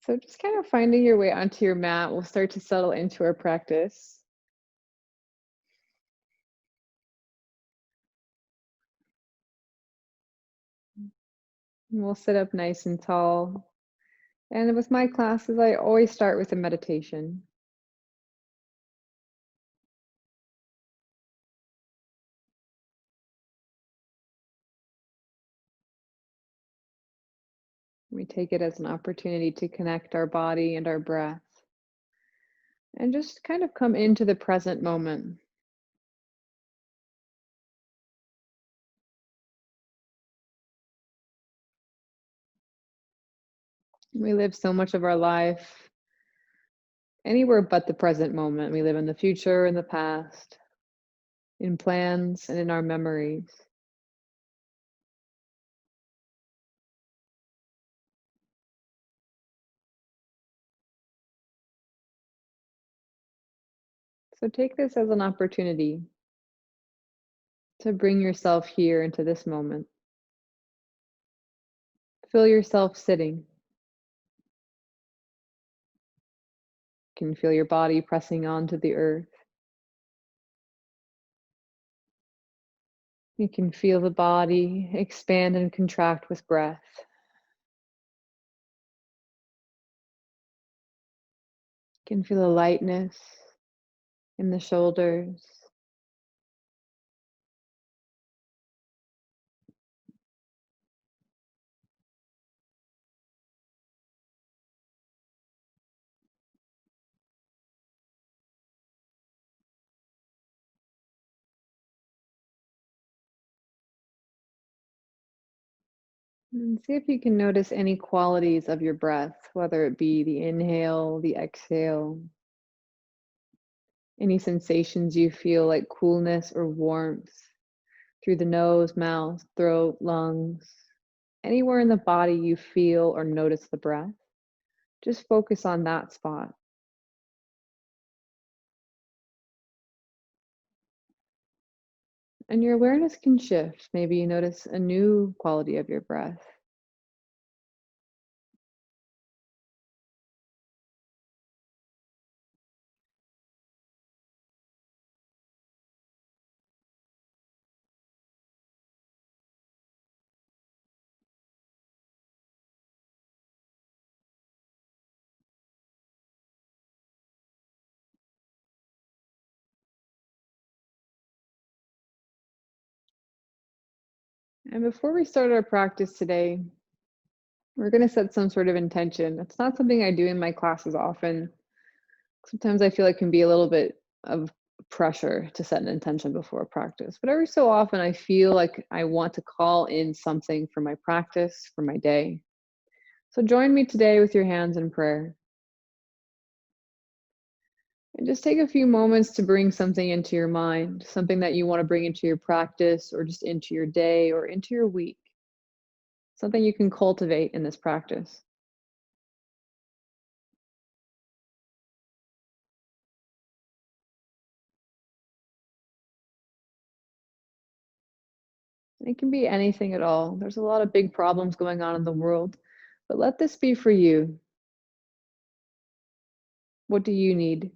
So just kind of finding your way onto your mat, we'll start to settle into our practice. And we'll sit up nice and tall. And with my classes, I always start with a meditation. We take it as an opportunity to connect our body and our breath and just kind of come into the present moment. We live so much of our life anywhere but the present moment. We live in the future, in the past, in plans, and in our memories. So take this as an opportunity to bring yourself here into this moment. Feel yourself sitting. You can feel your body pressing onto the earth. You can feel the body expand and contract with breath. You can feel the lightness in the shoulders. And see if you can notice any qualities of your breath, whether it be the inhale, the exhale, any sensations you feel like coolness or warmth through the nose, mouth, throat, lungs, anywhere in the body you feel or notice the breath. Just focus on that spot. And your awareness can shift. Maybe you notice a new quality of your breath. And before we start our practice today, we're going to set some sort of intention. It's not something I do in my classes often. Sometimes I feel it can be a little bit of pressure to set an intention before a practice. But every so often, I feel like I want to call in something for my practice, for my day. So join me today with your hands in prayer. And just take a few moments to bring something into your mind, something that you want to bring into your practice or just into your day or into your week, something you can cultivate in this practice. It can be anything at all. There's a lot of big problems going on in the world, but let this be for you. What do you need?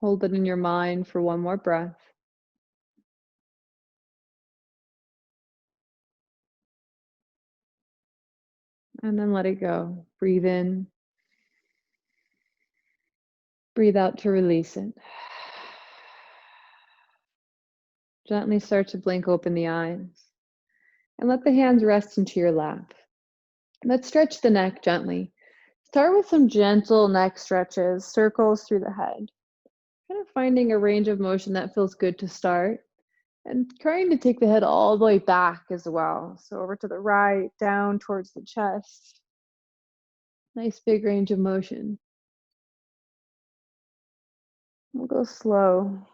Hold it in your mind for one more breath, and then let it go. Breathe in, breathe out to release it. Gently start to blink open the eyes, and let the hands rest into your lap. Let's stretch the neck gently. Start with some gentle neck stretches, circles through the head. Kind of finding a range of motion that feels good to start. And trying to take the head all the way back as well. So over to the right, down towards the chest. Nice big range of motion. We'll go slow.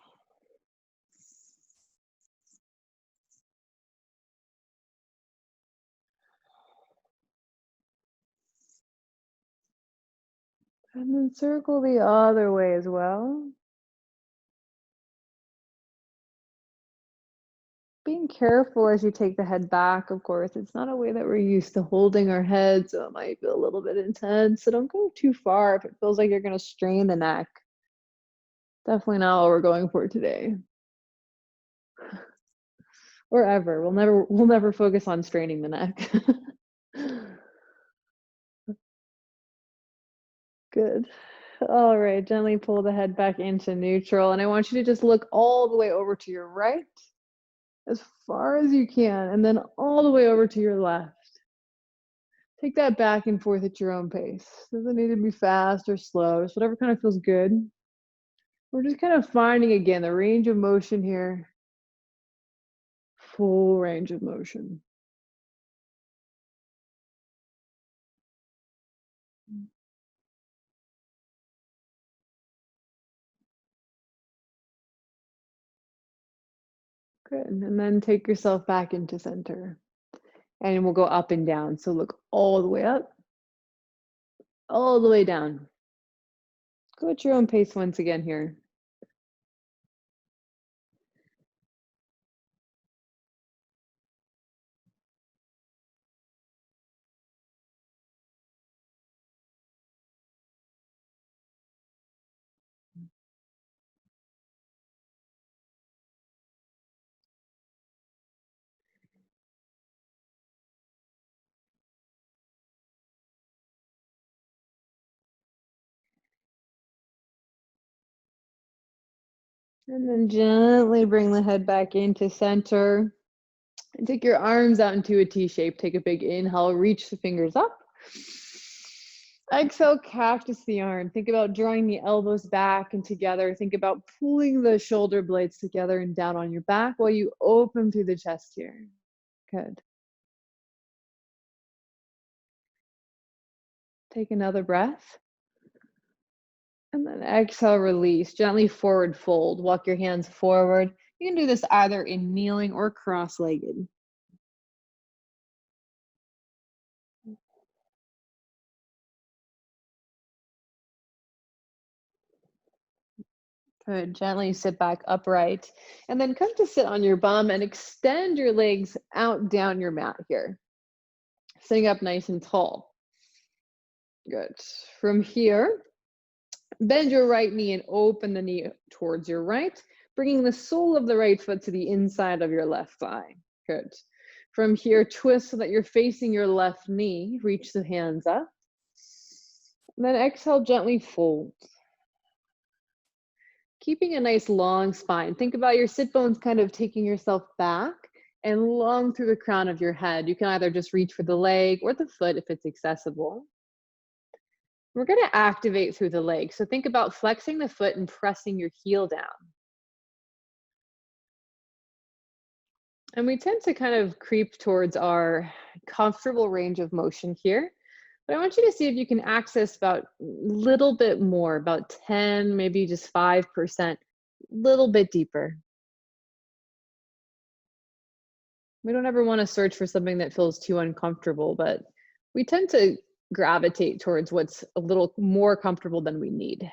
And then circle the other way as well. Being careful as you take the head back, of course. It's not a way that we're used to holding our head, so it might feel a little bit intense. So don't go too far if it feels like you're going to strain the neck. Definitely not what we're going for today. Or ever. We'll never focus on straining the neck. Good. All right, gently pull the head back into neutral. And I want you to just look all the way over to your right as far as you can, and then all the way over to your left. Take that back and forth at your own pace. Doesn't need to be fast or slow, just whatever kind of feels good. We're just kind of finding again the range of motion here, full range of motion. Good. And then take yourself back into center. And we'll go up and down. So look all the way up, all the way down. Go at your own pace once again here. And then gently bring the head back into center. And take your arms out into a T shape. Take a big inhale, reach the fingers up. Exhale, cactus the arm. Think about drawing the elbows back and together. Think about pulling the shoulder blades together and down on your back while you open through the chest here. Good. Take another breath. And then exhale, release. Gently forward fold. Walk your hands forward. You can do this either in kneeling or cross-legged. Good. Gently sit back upright. And then come to sit on your bum and extend your legs out down your mat here. Sitting up nice and tall. Good. From here, bend your right knee and open the knee towards your right, bringing the sole of the right foot to the inside of your left thigh. Good. From here, twist so that you're facing your left knee. Reach the hands up. And then exhale, gently fold. Keeping a nice long spine. Think about your sit bones kind of taking yourself back and long through the crown of your head. You can either just reach for the leg or the foot if it's accessible. We're going to activate through the leg. So think about flexing the foot and pressing your heel down. And we tend to kind of creep towards our comfortable range of motion here. But I want you to see if you can access about a little bit more, about 10, maybe just 5%, a little bit deeper. We don't ever want to search for something that feels too uncomfortable, but we tend to gravitate towards what's a little more comfortable than we need.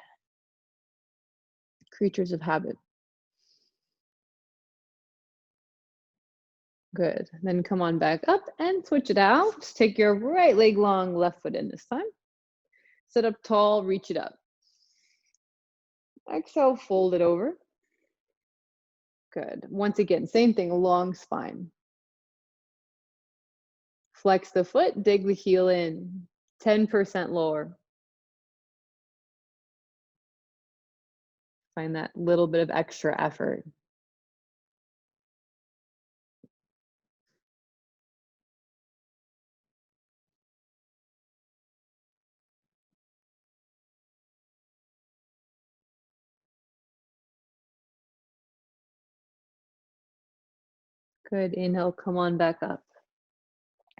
Creatures of habit. Good. Then come on back up and switch it out. Just take your right leg long, left foot in this time. Sit up tall, reach it up. Exhale, fold it over. Good. Once again, same thing, long spine. Flex the foot, dig the heel in. 10% lower. Find that little bit of extra effort. Good. Inhale, come on back up.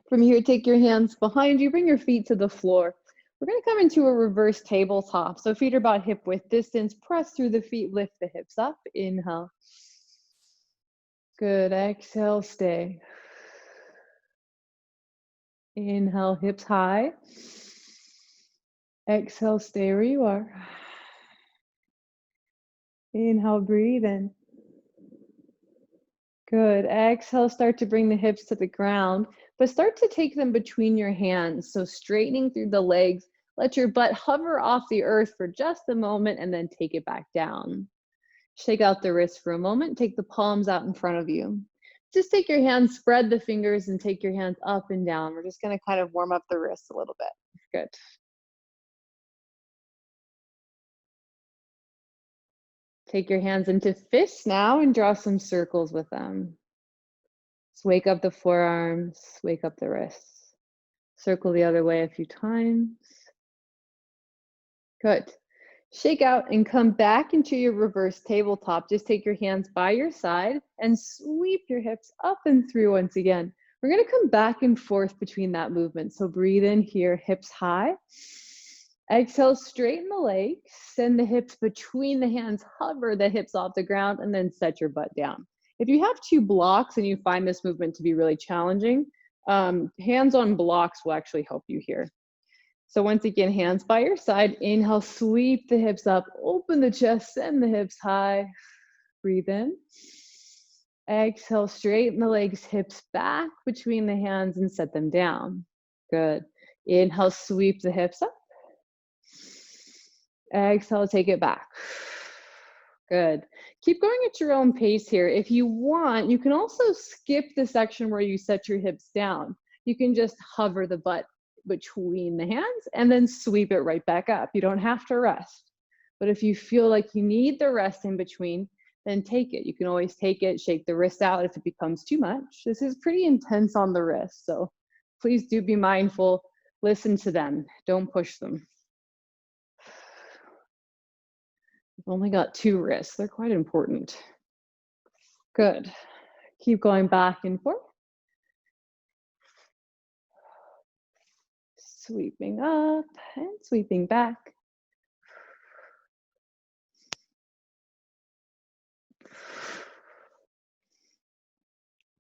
From here, take your hands behind you, bring your feet to the floor. We're going to come into a reverse tabletop. So feet are about hip width distance. Press through the feet, lift the hips up. Inhale. Good. Exhale, stay. Inhale, hips high. Exhale, stay where you are. Inhale, breathe in. Good. Exhale, start to bring the hips to the ground, but start to take them between your hands. So straightening through the legs, let your butt hover off the earth for just a moment and then take it back down. Shake out the wrists for a moment, take the palms out in front of you. Just take your hands, spread the fingers, and take your hands up and down. We're just gonna kind of warm up the wrists a little bit. Good. Take your hands into fists now and draw some circles with them. Just wake up the forearms, wake up the wrists. Circle the other way a few times. Good. Shake out and come back into your reverse tabletop. Just take your hands by your side and sweep your hips up and through once again. We're going to come back and forth between that movement. So breathe in here, hips high. Exhale, straighten the legs, send the hips between the hands, hover the hips off the ground, and then set your butt down. If you have two blocks and you find this movement to be really challenging, hands on blocks will actually help you here. So once again, hands by your side, inhale, sweep the hips up, open the chest, send the hips high, breathe in. Exhale, straighten the legs, hips back between the hands and set them down. Good. Inhale, sweep the hips up. Exhale, take it back. Good. Keep going at your own pace here. If you want, you can also skip the section where you set your hips down. You can just hover the butt between the hands and then sweep it right back up. You don't have to rest. But if you feel like you need the rest in between, then take it. You can always take it, shake the wrist out if it becomes too much. This is pretty intense on the wrist, so please do be mindful. Listen to them. Don't push them. I've only got two wrists. They're quite important. Good. Keep going back and forth. Sweeping up and sweeping back.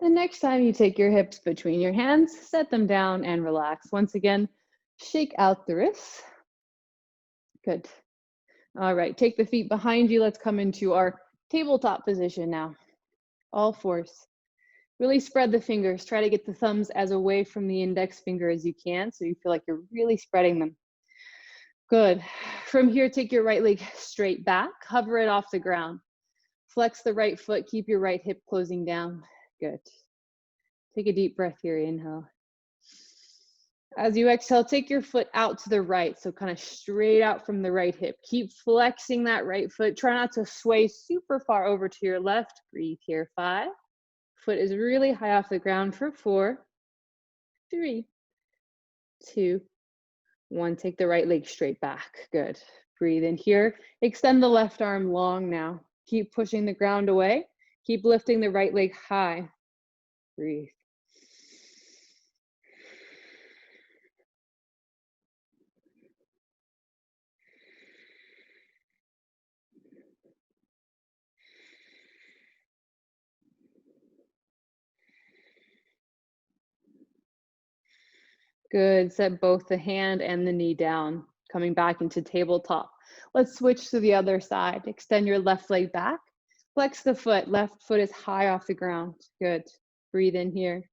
The next time you take your hips between your hands, set them down and relax. Once again, shake out the wrists. Good. All right, take the feet behind you. Let's come into our tabletop position now. All fours. Really spread the fingers. Try to get the thumbs as away from the index finger as you can so you feel like you're really spreading them. Good. From here, take your right leg straight back, hover it off the ground. Flex the right foot, keep your right hip closing down. Good. Take a deep breath here, inhale. As you exhale, take your foot out to the right, so kind of straight out from the right hip. Keep flexing that right foot. Try not to sway super far over to your left. Breathe here, 5. Foot is really high off the ground for 4, 3, 2, 1. Take the right leg straight back. Good. Breathe in here. Extend the left arm long now. Keep pushing the ground away. Keep lifting the right leg high. Breathe. Good. Set both the hand and the knee down, coming back into tabletop. Let's switch to the other side. Extend your left leg back. Flex the foot. Left foot is high off the ground. Good. Breathe in here.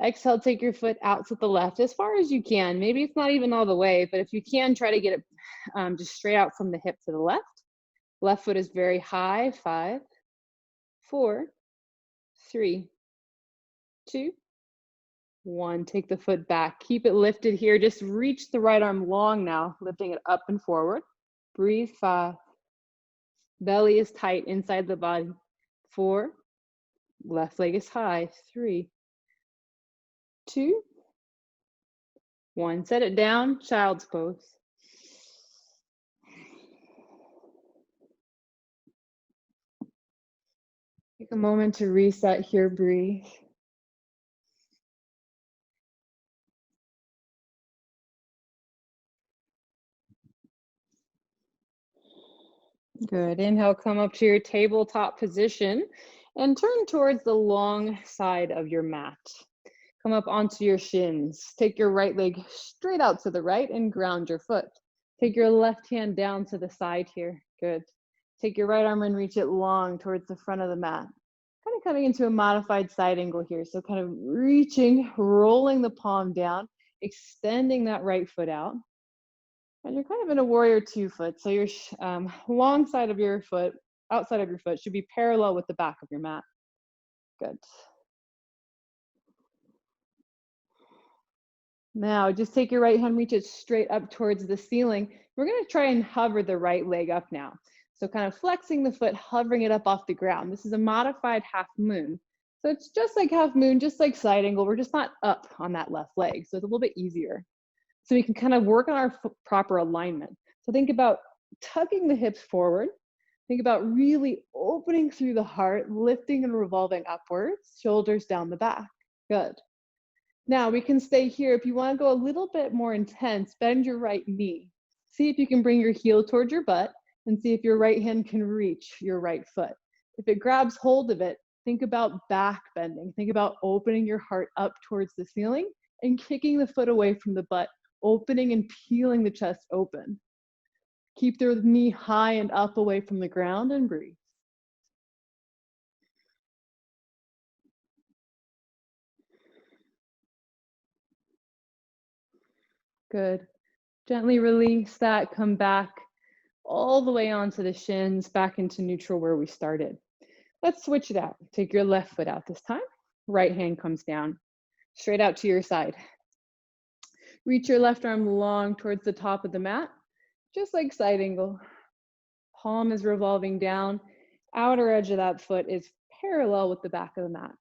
Exhale, take your foot out to the left as far as you can. Maybe it's not even all the way, but if you can, try to get it just straight out from the hip to the left. Left foot is very high. 5, 4, 3, 2, 1. Take the foot back. Keep it lifted here. Just reach the right arm long now, lifting it up and forward. Breathe. 5. Belly is tight inside the body. 4. Left leg is high. 3, 2, 1. Set it down. Child's pose. Take a moment to reset here. Breathe. Good. Inhale, come up to your tabletop position and turn towards the long side of your mat. Come up onto your shins. Take your right leg straight out to the right and ground your foot. Take your left hand down to the side here. Good. Take your right arm and reach it long towards the front of the mat. Kind of coming into a modified side angle here. So kind of reaching, rolling the palm down, extending that right foot out. And you're kind of in a warrior 2 foot. So your long side of your foot, outside of your foot, should be parallel with the back of your mat. Good. Now, just take your right hand, reach it straight up towards the ceiling. We're going to try and hover the right leg up now. So kind of flexing the foot, hovering it up off the ground. This is a modified half moon. So it's just like half moon, just like side angle. We're just not up on that left leg. So it's a little bit easier. So we can kind of work on our proper alignment. So think about tucking the hips forward. Think about really opening through the heart, lifting and revolving upwards, shoulders down the back. Good. Now we can stay here. If you want to go a little bit more intense, bend your right knee. See if you can bring your heel towards your butt and see if your right hand can reach your right foot. If it grabs hold of it, think about back bending. Think about opening your heart up towards the ceiling and kicking the foot away from the butt, opening and peeling the chest open. Keep the knee high and up away from the ground and breathe. Good. Gently release that, come back all the way onto the shins, back into neutral where we started. Let's switch it out. Take your left foot out this time. Right hand comes down, straight out to your side. Reach your left arm long towards the top of the mat, just like side angle. Palm is revolving down. Outer edge of that foot is parallel with the back of the mat.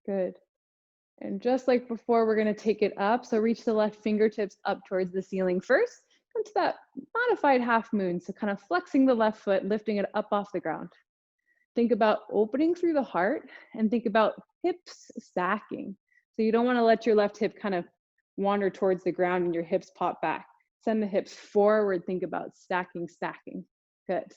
Good. And just like before, we're going to take it up. So reach the left fingertips up towards the ceiling first. Come to that modified half moon. So kind of flexing the left foot, lifting it up off the ground. Think about opening through the heart and think about hips stacking. So you don't want to let your left hip kind of wander towards the ground and your hips pop back. Send the hips forward. Think about stacking, stacking. Good.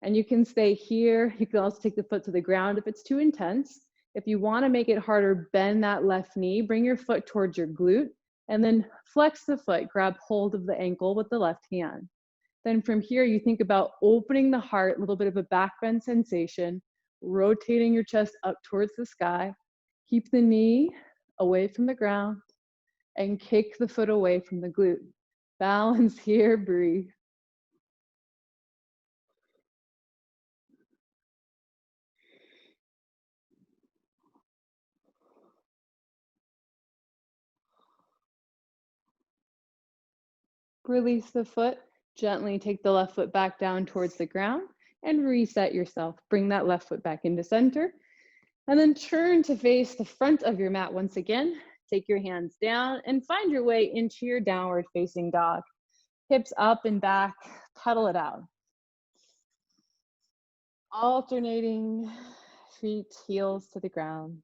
And you can stay here. You can also take the foot to the ground if it's too intense. If you want to make it harder, bend that left knee, bring your foot towards your glute, and then flex the foot, grab hold of the ankle with the left hand. Then from here, you think about opening the heart, a little bit of a back bend sensation, rotating your chest up towards the sky. Keep the knee away from the ground and kick the foot away from the glute. Balance here, breathe. Release the foot, gently take the left foot back down towards the ground and reset yourself. Bring that left foot back into center and then turn to face the front of your mat once again. Take your hands down and find your way into your downward facing dog. Hips up and back, pedal it out. Alternating feet, heels to the ground.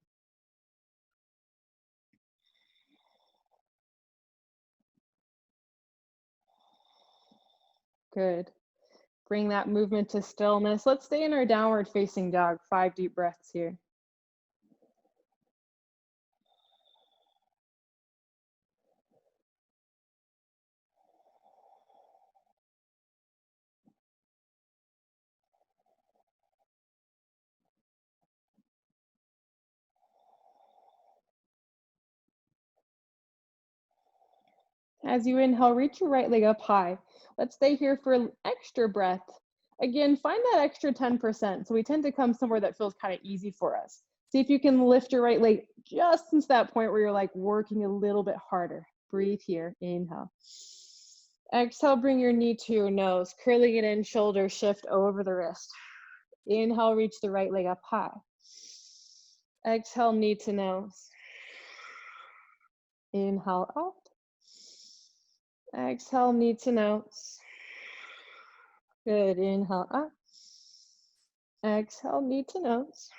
Good. Bring that movement to stillness. Let's stay in our downward facing dog. 5 deep breaths here. As you inhale, reach your right leg up high. Let's stay here for an extra breath. Again, find that extra 10%. So we tend to come somewhere that feels kind of easy for us. See if you can lift your right leg just into that point where you're like working a little bit harder. Breathe here, inhale. Exhale, bring your knee to your nose, curling it in, shoulder shift over the wrist. Inhale, reach the right leg up high. Exhale, knee to nose. Inhale, up. Exhale, knee to nose. Good, inhale up. Exhale, knee to nose.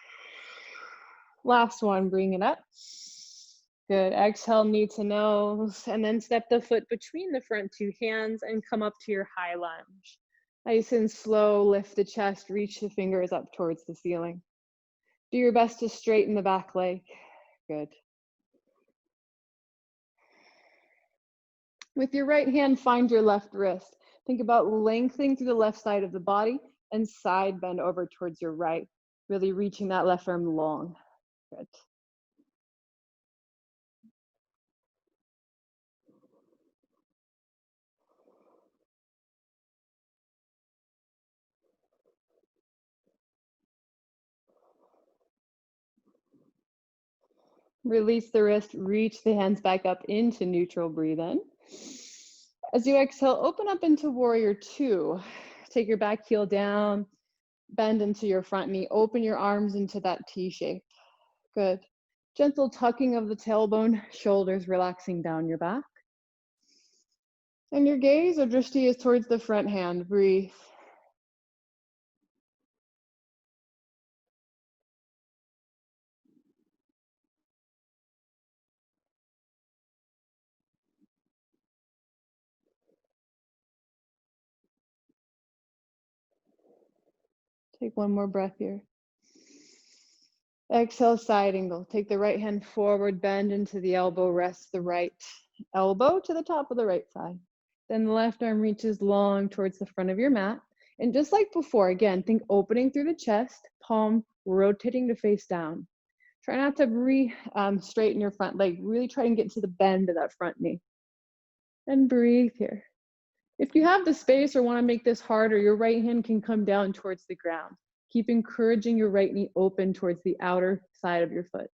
Last one, bring it up. Good, exhale, knee to nose, and then step the foot between the front two hands and come up to your high lunge. Nice and slow, lift the chest, reach the fingers up towards the ceiling. Do your best to straighten the back leg. Good. With your right hand, find your left wrist. Think about lengthening through the left side of the body and side bend over towards your right, really reaching that left arm long. Good. Release the wrist, reach the hands back up into neutral, breathe in. As you exhale, open up into warrior two. Take your back heel down, bend into your front knee, open your arms into that T shape. Good. Gentle tucking of the tailbone, shoulders relaxing down your back. And your gaze or drishti is towards the front hand. Breathe. Take one more breath here. Exhale, side angle. Take the right hand forward, bend into the elbow, rest the right elbow to the top of the right thigh. Then the left arm reaches long towards the front of your mat. And just like before, again, think opening through the chest, palm rotating to face down. Try not to straighten your front leg. Really try and get to the bend of that front knee. And breathe here. If you have the space or want to make this harder, your right hand can come down towards the ground. Keep encouraging your right knee open towards the outer side of your foot.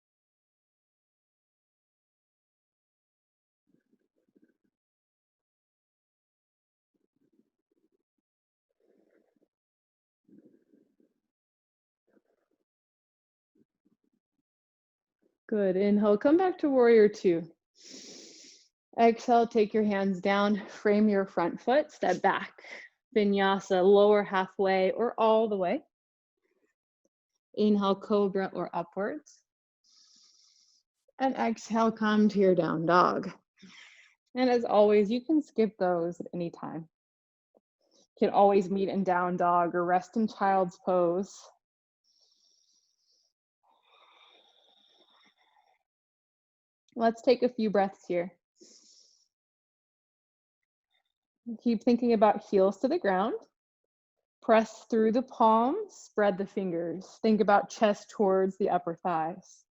Good. Inhale, come back to warrior two. Exhale, take your hands down, frame your front foot, step back. Vinyasa, lower halfway or all the way. Inhale, cobra or upwards. And exhale, come to your down dog. And as always, you can skip those at any time. You can always meet in down dog or rest in child's pose. Let's take a few breaths here. Keep thinking about heels to the ground. Press through the palms, spread the fingers. Think about chest towards the upper thighs.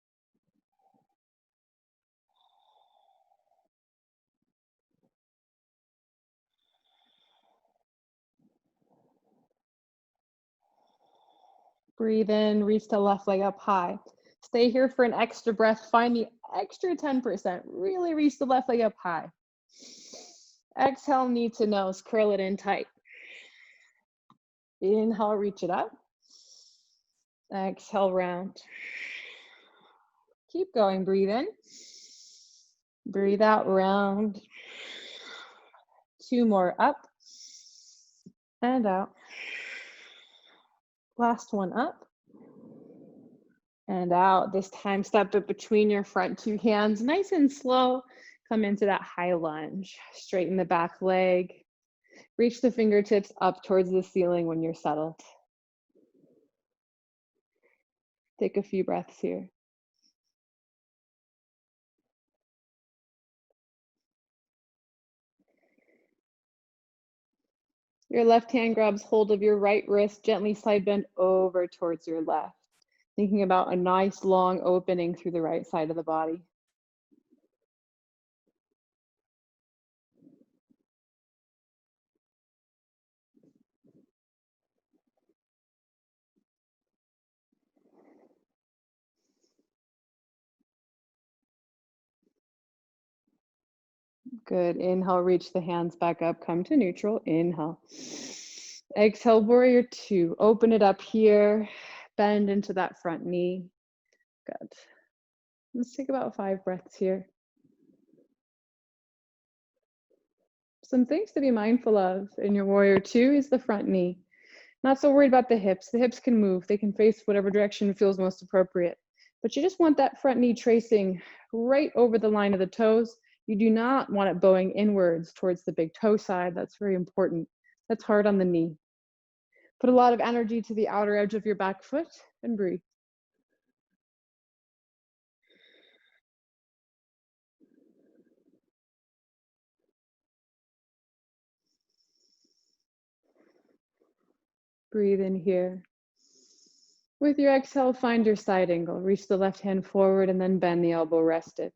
Breathe in, reach the left leg up high. Stay here for an extra breath. Find the extra 10%. Really reach the left leg up high. Exhale, knee to nose, curl it in tight. Inhale, reach it up. Exhale, round. Keep going, breathe in. Breathe out, round. Two more, up and out. Last one, up and out. This time, step it between your front two hands, nice and slow. Come into that high lunge. Straighten the back leg. Reach the fingertips up towards the ceiling when you're settled. Take a few breaths here. Your left hand grabs hold of your right wrist, gently side bend over towards your left. Thinking about a nice long opening through the right side of the body. Good. Inhale, reach the hands back up, come to neutral. Inhale. Exhale, warrior two. Open it up here. Bend into that front knee. Good. Let's take about 5 breaths here. Some things to be mindful of in your warrior two is the front knee. Not so worried about the hips. The hips can move. They can face whatever direction feels most appropriate. But you just want that front knee tracing right over the line of the toes. You do not want it bowing inwards towards the big toe side. That's very important. That's hard on the knee. Put a lot of energy to the outer edge of your back foot and breathe. Breathe in here. With your exhale, find your side angle. Reach the left hand forward and then bend the elbow rested.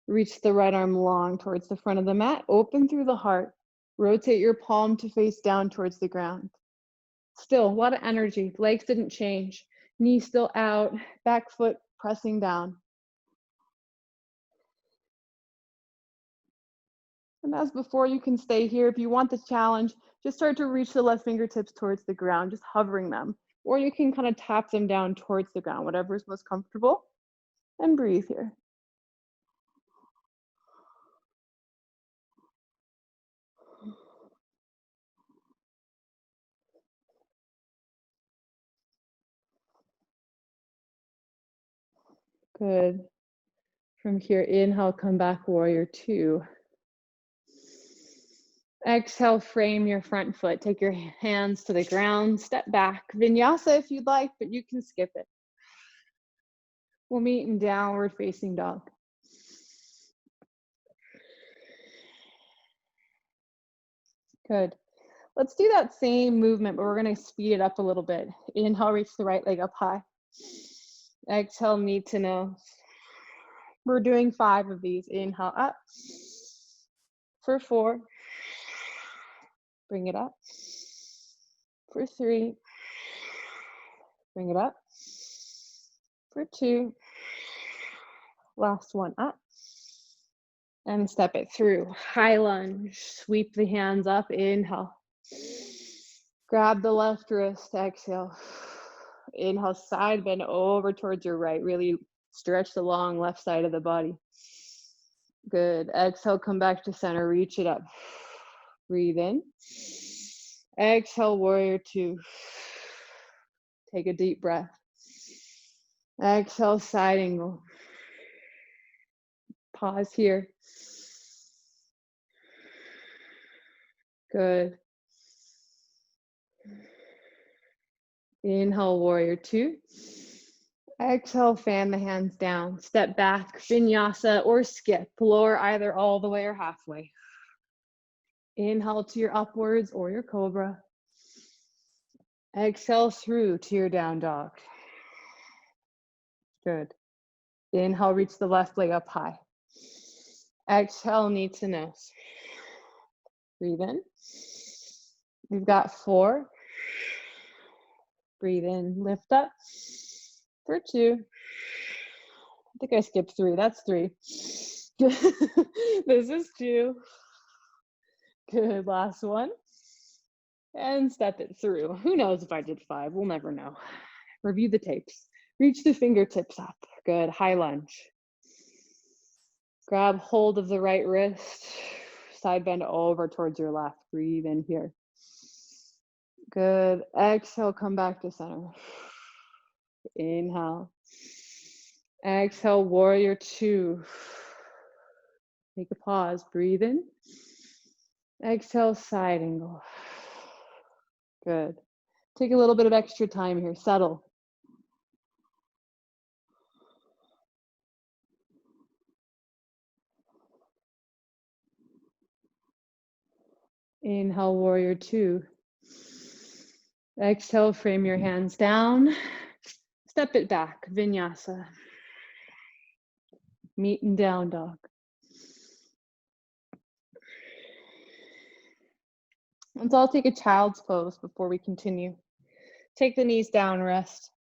Reach the right arm long towards the front of the mat. Open through the heart. Rotate your palm to face down towards the ground. Still, a lot of energy. Legs didn't change. Knee still out. Back foot pressing down. And as before, you can stay here. If you want the challenge, just start to reach the left fingertips towards the ground, just hovering them. Or you can kind of tap them down towards the ground, whatever is most comfortable. And breathe here. Good. From here, inhale, come back, warrior two. Exhale, frame your front foot. Take your hands to the ground, step back. Vinyasa if you'd like, but you can skip it. We'll meet in downward facing dog. Good. Let's do that same movement, but we're going to speed it up a little bit. Inhale, reach the right leg up high. Exhale, knee to nose. We're doing 5 of these. Inhale up for 4. Bring it up for 3. Bring it up for 2. Last one up. And step it through. High lunge. Sweep the hands up. Inhale. Grab the left wrist. Exhale. Inhale, side bend over towards your right. Really stretch the long left side of the body. Good. Exhale, come back to center. Reach it up. Breathe in. Exhale, warrior two. Take a deep breath. Exhale, side angle. Pause here. Good. Inhale, warrior two. Exhale, fan the hands down. Step back, vinyasa or skip. Lower either all the way or halfway. Inhale to your upwards or your cobra. Exhale through to your down dog. Good. Inhale, reach the left leg up high. Exhale, knee to nose. Breathe in. We've got 4. Breathe in, lift up for 2. I think I skipped 3. That's 3. This is 2. Good, last one. And step it through. Who knows if I did 5? We'll never know. Review the tapes. Reach the fingertips up. Good, high lunge. Grab hold of the right wrist. Side bend over towards your left. Breathe in here. Good. Exhale, come back to center. Inhale. Exhale, warrior two. Take a pause. Breathe in. Exhale, side angle. Good. Take a little bit of extra time here. Settle. Inhale, warrior two. Exhale, frame your hands down. Step it back, vinyasa. Meet in down dog. Let's all take a child's pose before we continue. Take the knees down, rest.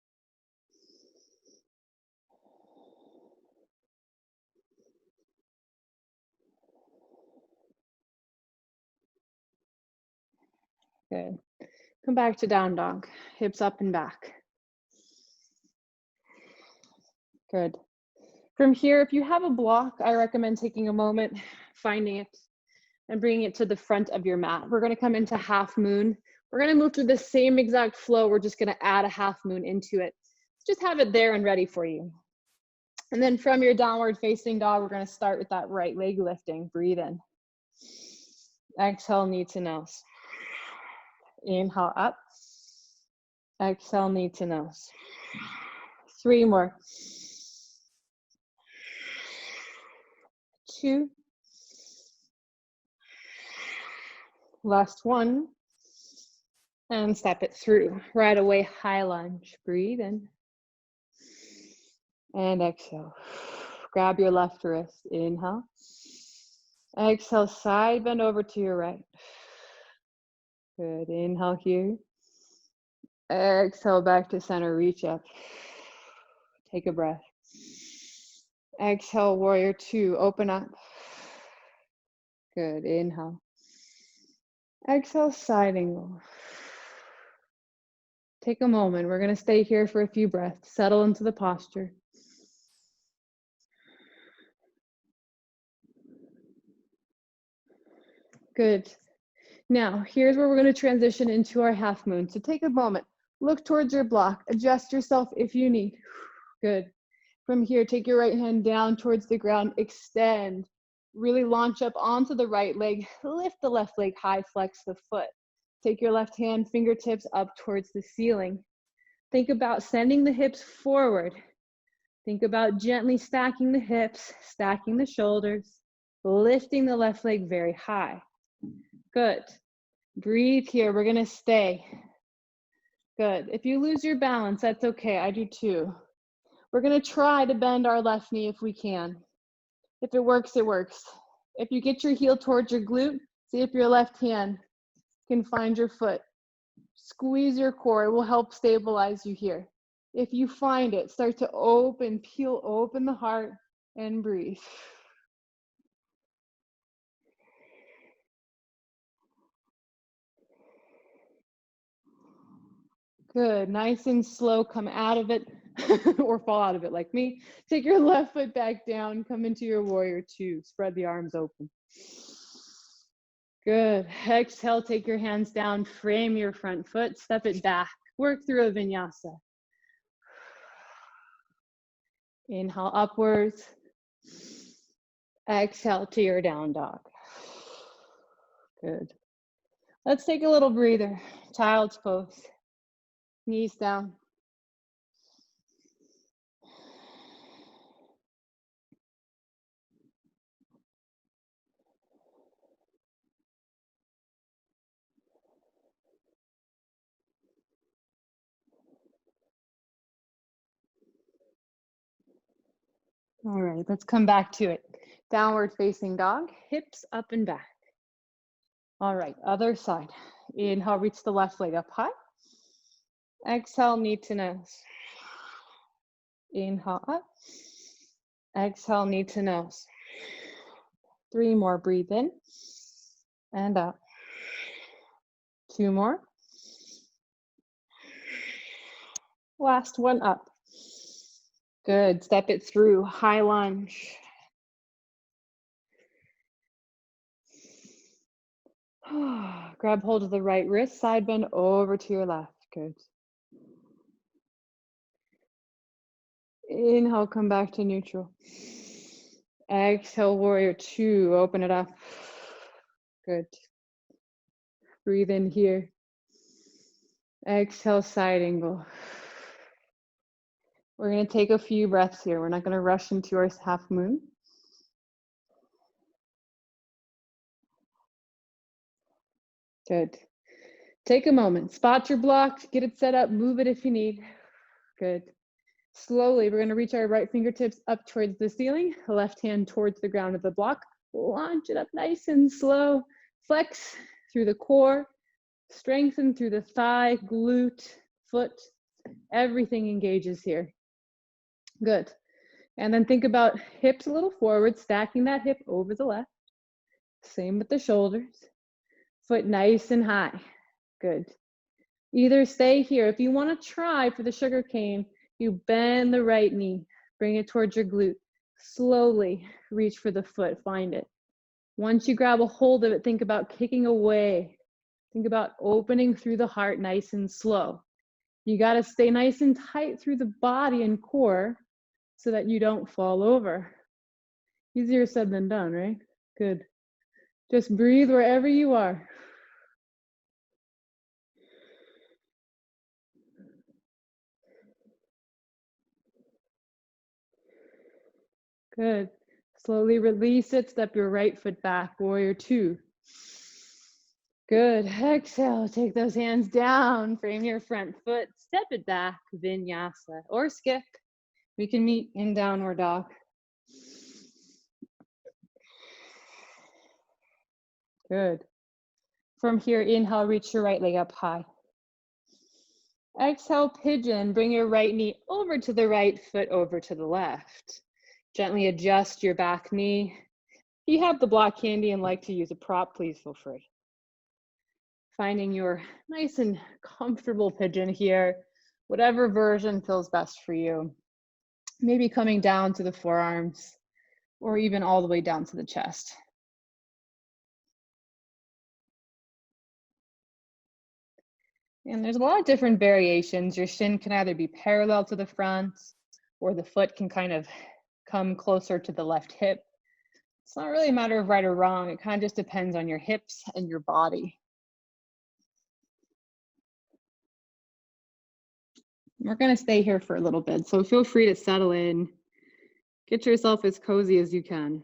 Good. Come back to down dog, hips up and back. Good. From here, if you have a block, I recommend taking a moment, finding it, and bringing it to the front of your mat. We're going to come into half moon. We're going to move through the same exact flow. We're just going to add a half moon into it. Just have it there and ready for you. And then from your downward facing dog, we're going to start with that right leg lifting. Breathe in. Exhale, knee to nose. Inhale up. Exhale, knee to nose. 3 more. 2. Last 1. And step it through. Right away, high lunge. Breathe in. And exhale. Grab your left wrist. Inhale. Exhale, side bend over to your right. Good. Inhale here. Exhale, back to center. Reach up. Take a breath. Exhale, warrior 2. Open up. Good. Inhale. Exhale, side angle. Take a moment. We're going to stay here for a few breaths. Settle into the posture. Good. Now, here's where we're going to transition into our half moon. So take a moment. Look towards your block. Adjust yourself if you need. Good. From here, take your right hand down towards the ground. Extend. Really launch up onto the right leg. Lift the left leg high. Flex the foot. Take your left hand, fingertips up towards the ceiling. Think about sending the hips forward. Think about gently stacking the hips, stacking the shoulders, lifting the left leg very high. Good. Breathe here. We're going to stay. Good. If you lose your balance, that's okay. I do too. We're going to try to bend our left knee if we can. If it works, it works. If you get your heel towards your glute, see if your left hand can find your foot. Squeeze your core. It will help stabilize you here. If you find it, start to open, peel open the heart and breathe. Good. Nice and slow. Come out of it or fall out of it like me. Take your left foot back down. Come into your warrior 2. Spread the arms open. Good. Exhale. Take your hands down. Frame your front foot. Step it back. Work through a vinyasa. Inhale upwards. Exhale to your down dog. Good. Let's take a little breather. Child's pose. Knees down. All right, let's come back to it. Downward facing dog, hips up and back. All right, other side. Inhale, reach the left leg up high. Exhale, knee to nose. Inhale up. Exhale, knee to nose. 3 more, breathe in and up. 2 more. Last one up. Good, step it through, high lunge. Grab hold of the right wrist, side bend over to your left. Good. Inhale, come back to neutral. Exhale, warrior 2, open it up. Good. Breathe in here. Exhale, side angle. We're going to take a few breaths here. We're not going to rush into our half moon. Good. Take a moment. Spot your block. Get it set up. Move it if you need. Good. Slowly, we're going to reach our right fingertips up towards the ceiling. Left hand towards the ground of the block. Launch it up nice and slow. Flex through the core. Strengthen through the thigh, glute, foot. Everything engages here. Good. And then think about hips a little forward, stacking that hip over the left. Same with the shoulders. Foot nice and high. Good. Either stay here. If you want to try for the sugar cane, you bend the right knee. Bring it towards your glute. Slowly reach for the foot. Find it. Once you grab a hold of it, think about kicking away. Think about opening through the heart nice and slow. You got to stay nice and tight through the body and core so that you don't fall over. Easier said than done, right? Good. Just breathe wherever you are. Good. Slowly release it. Step your right foot back. Warrior two. Good. Exhale. Take those hands down. Frame your front foot. Step it back. Vinyasa or skip. We can meet in downward dog. Good. From here, inhale, reach your right leg up high. Exhale, pigeon. Bring your right knee over to the right, foot over to the left. Gently adjust your back knee. If you have the block handy and like to use a prop, please feel free. Finding your nice and comfortable pigeon here, whatever version feels best for you. Maybe coming down to the forearms or even all the way down to the chest. And there's a lot of different variations. Your shin can either be parallel to the front or the foot can kind of come closer to the left hip. It's not really a matter of right or wrong. It kind of just depends on your hips and your body. We're going to stay here for a little bit, so feel free to settle in. Get yourself as cozy as you can.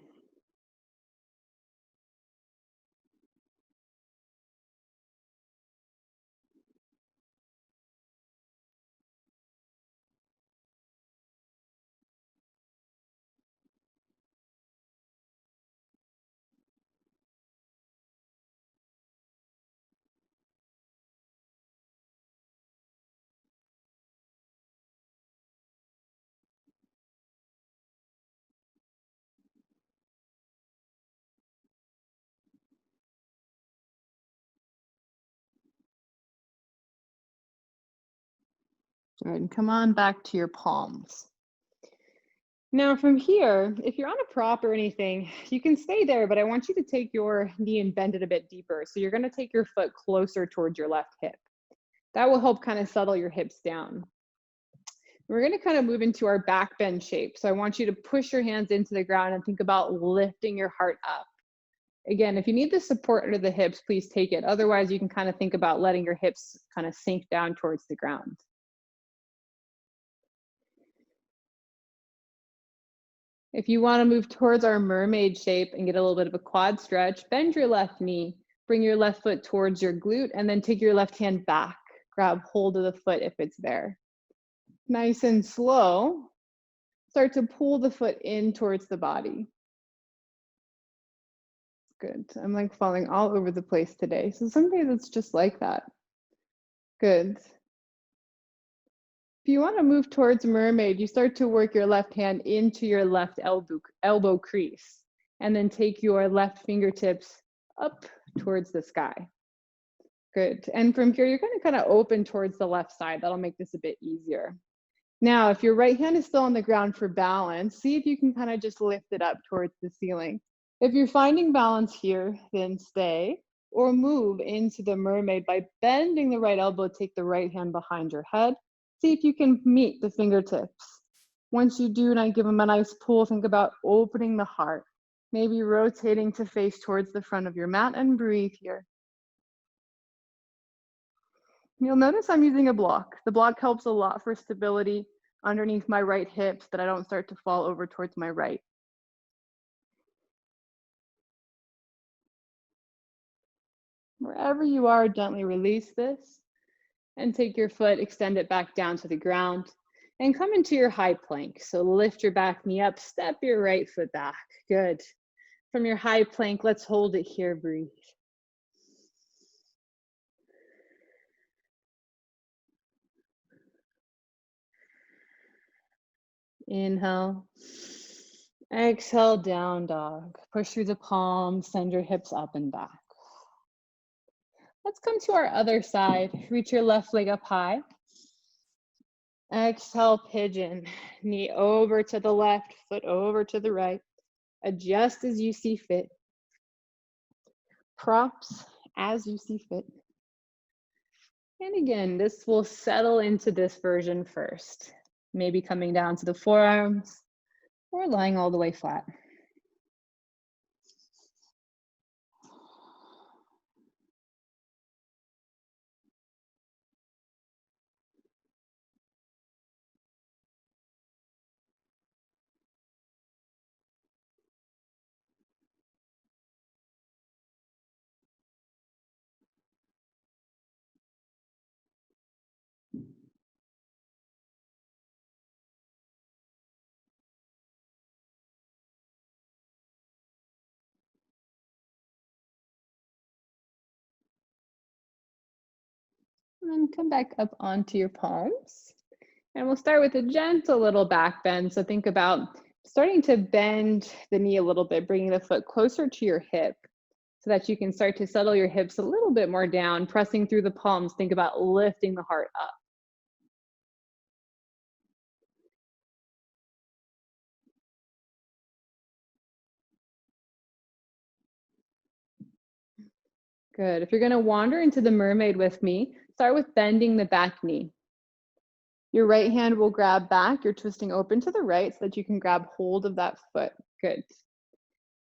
Good, and come on back to your palms. Now from here, if you're on a prop or anything, you can stay there, but I want you to take your knee and bend it a bit deeper. So you're gonna take your foot closer towards your left hip. That will help kind of settle your hips down. We're gonna kind of move into our back bend shape. So I want you to push your hands into the ground and think about lifting your heart up. Again, if you need the support under the hips, please take it. Otherwise, you can kind of think about letting your hips kind of sink down towards the ground. If you want to move towards our mermaid shape and get a little bit of a quad stretch, bend your left knee, bring your left foot towards your glute, and then take your left hand back. Grab hold of the foot if it's there. Nice and slow, start to pull the foot in towards the body. Good. I'm like falling all over the place today. So some days it's just like that. Good. If you want to move towards mermaid, you start to work your left hand into your left elbow crease, and then take your left fingertips up towards the sky. Good. And from here, you're going to kind of open towards the left side. That'll make this a bit easier. Now, if your right hand is still on the ground for balance, see if you can kind of just lift it up towards the ceiling. If you're finding balance here, then stay or move into the mermaid by bending the right elbow, take the right hand behind your head. See if you can meet the fingertips. Once you do, and I give them a nice pull, think about opening the heart. Maybe rotating to face towards the front of your mat and breathe here. You'll notice I'm using a block. The block helps a lot for stability underneath my right hip so that I don't start to fall over towards my right. Wherever you are, gently release this and take your foot, extend it back down to the ground and come into your high plank. So lift your back knee up, step your right foot back. Good. From your high plank, let's hold it here, breathe. Inhale. Exhale, down dog. Push through the palms, send your hips up and back. Let's come to our other side. Reach your left leg up high. Exhale, pigeon. Knee over to the left, foot over to the right. Adjust as you see fit. Props as you see fit. And again, this will settle into this version first. Maybe coming down to the forearms or lying all the way flat. And then come back up onto your palms. And we'll start with a gentle little back bend. So think about starting to bend the knee a little bit, bringing the foot closer to your hip so that you can start to settle your hips a little bit more down, pressing through the palms. Think about lifting the heart up. Good. If you're going to wander into the mermaid with me, start with bending the back knee. Your right hand will grab back. You're twisting open to the right so that you can grab hold of that foot. Good.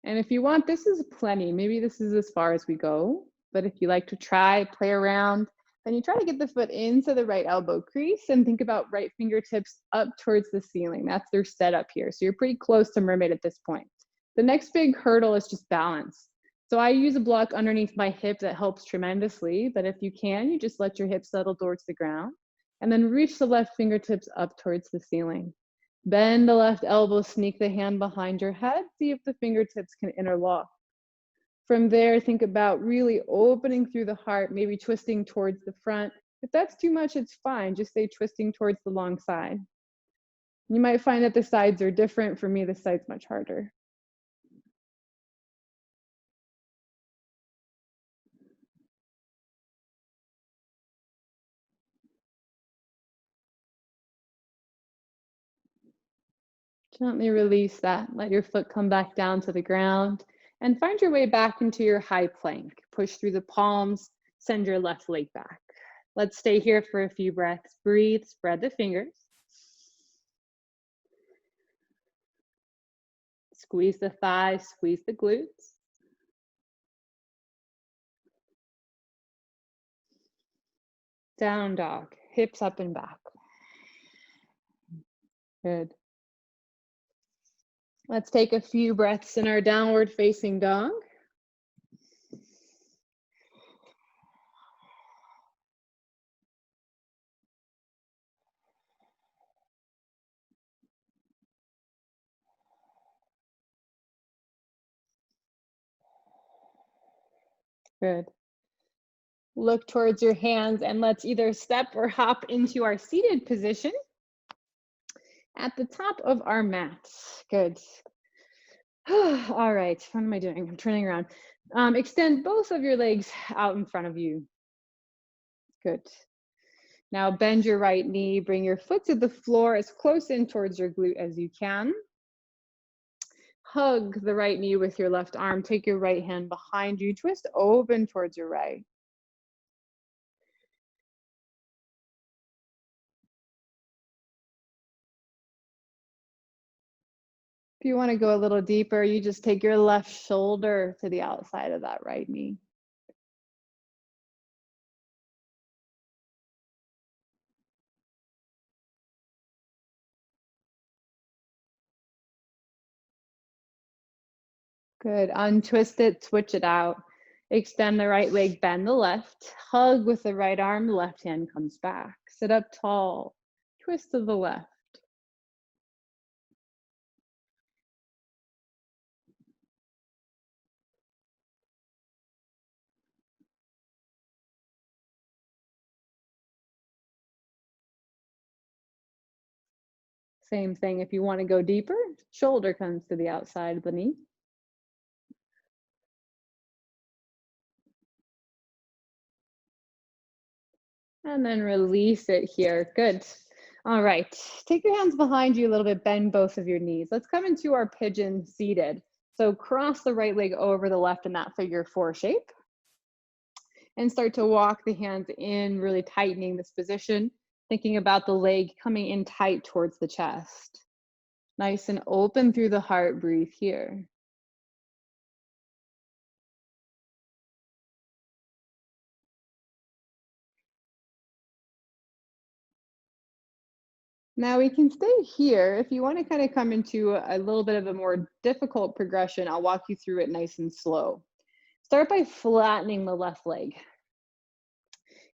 And if you want, this is plenty. Maybe this is as far as we go. But if you like to try, play around, then you try to get the foot into the right elbow crease and think about right fingertips up towards the ceiling. That's their setup here. So you're pretty close to mermaid at this point. The next big hurdle is just balance. So I use a block underneath my hip that helps tremendously. But if you can, you just let your hips settle towards the ground and then reach the left fingertips up towards the ceiling. Bend the left elbow, sneak the hand behind your head, see if the fingertips can interlock. From there, think about really opening through the heart, maybe twisting towards the front. If that's too much, it's fine. Just stay twisting towards the long side. You might find that the sides are different. For me, this side's much harder. Gently release that. Let your foot come back down to the ground and find your way back into your high plank. Push through the palms, send your left leg back. Let's stay here for a few breaths. Breathe, spread the fingers. Squeeze the thighs, squeeze the glutes. Down dog, hips up and back. Good. Let's take a few breaths in our downward facing dog. Good. Look towards your hands and let's either step or hop into our seated position at the top of our mat. Good. All right, what am I doing? I'm turning around. Extend both of your legs out in front of you. Good. Now bend your right knee, bring your foot to the floor as close in towards your glute as you can. Hug the right knee with your left arm. Take your right hand behind you. Twist open towards your right. If you want to go a little deeper, you just take your left shoulder to the outside of that right knee. Good. Untwist it, switch it out. Extend the right leg, bend the left. Hug with the right arm, the left hand comes back. Sit up tall. Twist to the left. Same thing. If you want to go deeper, shoulder comes to the outside of the knee. And then release it here. Good. All right. Take your hands behind you a little bit, bend both of your knees. Let's come into our pigeon seated. So cross the right leg over the left in that figure four shape. And start to walk the hands in, really tightening this position, thinking about the leg coming in tight towards the chest. Nice and open through the heart, breathe here. Now we can stay here. If you want to kind of come into a little bit of a more difficult progression, I'll walk you through it nice and slow. Start by flattening the left leg.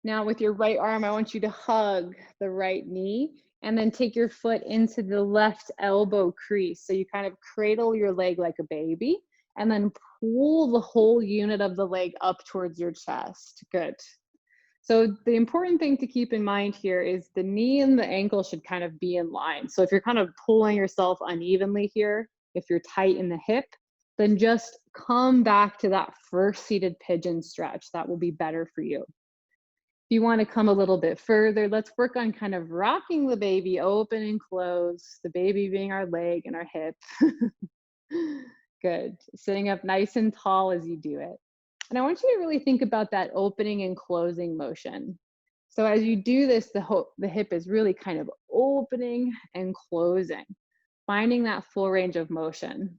Now with your right arm, I want you to hug the right knee and then take your foot into the left elbow crease. So you kind of cradle your leg like a baby and then pull the whole unit of the leg up towards your chest. Good. So the important thing to keep in mind here is the knee and the ankle should kind of be in line. So if you're kind of pulling yourself unevenly here, if you're tight in the hip, then just come back to that first seated pigeon stretch. That will be better for you. If you want to come a little bit further, let's work on kind of rocking the baby open and close, the baby being our leg and our hip. Good. Sitting up nice and tall as you do it. And I want you to really think about that opening and closing motion. So as you do this, the hip is really kind of opening and closing, finding that full range of motion.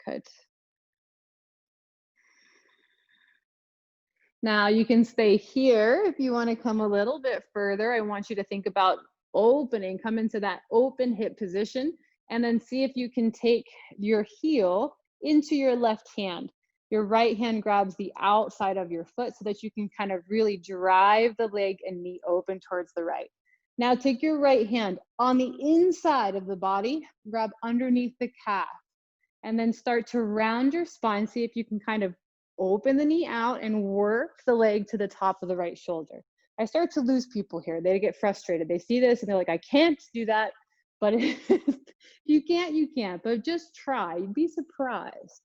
Good. Now you can stay here if you want to come a little bit further. I want you to think about opening, come into that open hip position, and then see if you can take your heel into your left hand. Your right hand grabs the outside of your foot so that you can kind of really drive the leg and knee open towards the right. Now take your right hand on the inside of the body, grab underneath the calf, and then start to round your spine. See if you can kind of open the knee out and work the leg to the top of the right shoulder. I start to lose people here. They get frustrated. They see this and they're like, I can't do that. But if you can't, you can't. But just try. You'd be surprised.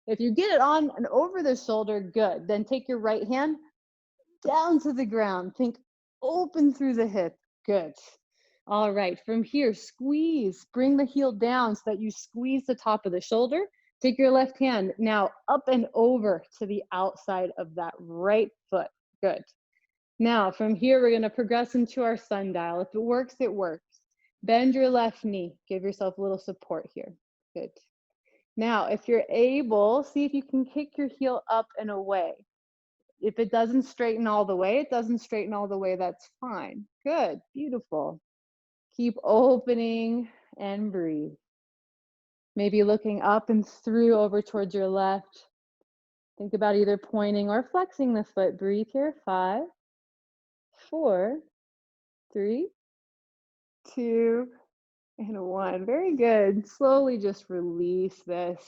If you get it on and over the shoulder, good. Then take your right hand down to the ground. Think open through the hip. Good. All right, from here, squeeze, bring the heel down so that you squeeze the top of the shoulder. Take your left hand now up and over to the outside of that right foot. Good. Now, from here, we're gonna progress into our sundial. If it works, it works. Bend your left knee. Give yourself a little support here. Good. Now, if you're able, see if you can kick your heel up and away. If it doesn't straighten all the way, it doesn't straighten all the way, that's fine. Good, beautiful. Keep opening and breathe. Maybe looking up and through over towards your left. Think about either pointing or flexing the foot. Breathe here. 5, 4, 3, 2, and 1. Very good. Slowly just release this.